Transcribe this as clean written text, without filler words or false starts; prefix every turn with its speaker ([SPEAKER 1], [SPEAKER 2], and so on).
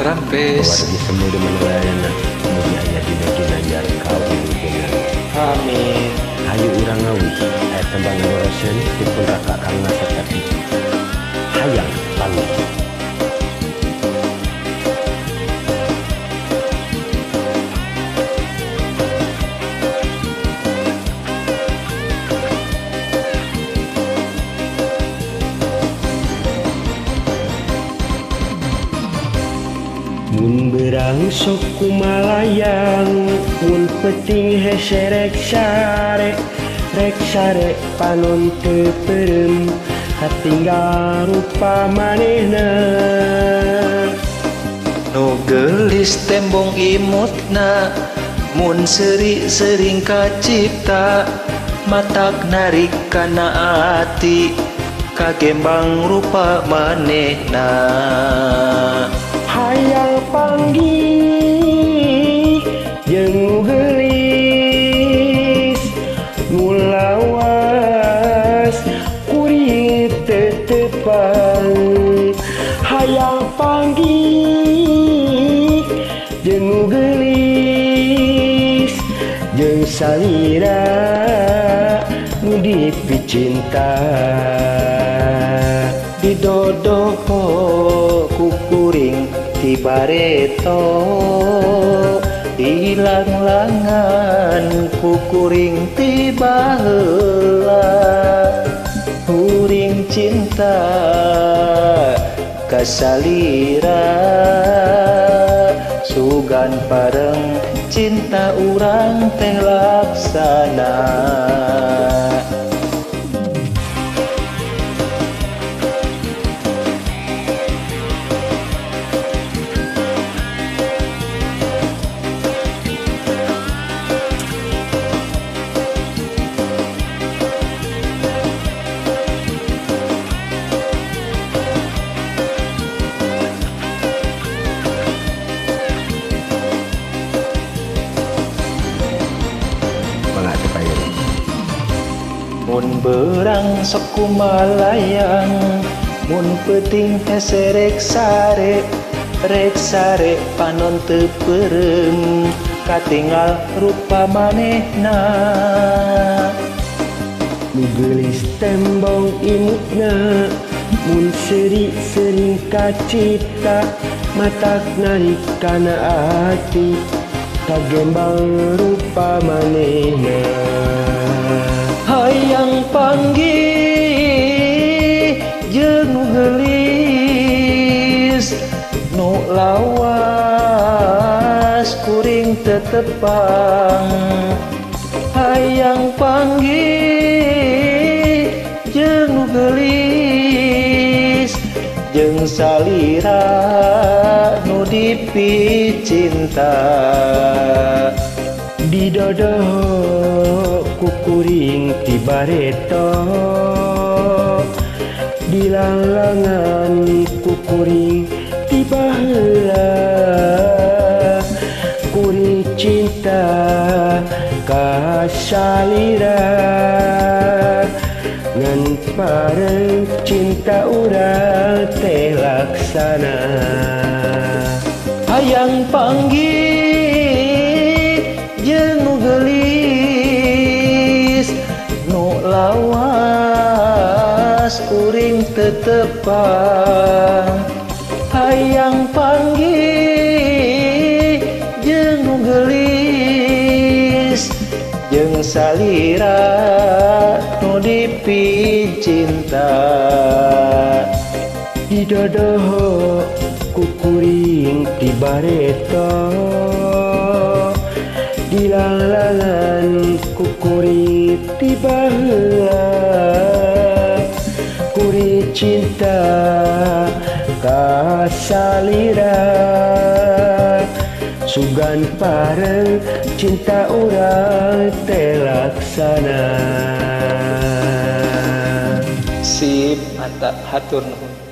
[SPEAKER 1] rampes
[SPEAKER 2] wargi semu di menelayana mugi aya dina ginanjar kawulugeuna.
[SPEAKER 3] Amin.
[SPEAKER 2] Hayu urang ngawi aya tembang ngorosen dipun raka karna sakati hayang panggih. Mun berang sok kumalayang, mun peting hese rek sare panon teu peureum hatinggal rupa manehna.
[SPEAKER 1] nu gelis tembong imutna mun sering kacipta matak narik kana ati kagembang rupa manehna.
[SPEAKER 2] Hayang panggih jeung geulis nu lawas kuring tetepang. Hayang panggih jeung geulis jeung salira nu dipicinta.
[SPEAKER 1] Didodoho ku kuring ti bareto dilang-langan ku kuring ti baheula kuring cinta kasalira sugan pareng cinta urang teh laksana. Mun berang sok kumalayang, mun peuting hese rek sare panon teu peureum katinggal rupa manehna.
[SPEAKER 2] Nu geulis tembong imutna mun sering kacipta matak narik kana ati kagembang rupa manehna.
[SPEAKER 1] Hayang panggih jeung nu geulis nu lawas kuring tetepang. Hayang panggih jeung nu geulis jeung salira nu dipicinta.
[SPEAKER 2] Didodoh ku kuring ti bareto dilanglangan ku kuring ti baheula kuring cinta kasalira ngan pareng cinta urang teh laksana.
[SPEAKER 1] Hayang panggih jeung nu geulis nu lawas kuring tetepang. Hayang panggih jeung nu geulis jeung salira nu dipicinta.
[SPEAKER 2] Didodoh ku kuring ti bareto dilanglangan ku kuring ti baheula kuring cinta kasalira sugan pareng cinta urang teh laksana.
[SPEAKER 1] Sip, mantap, hatur nuhun.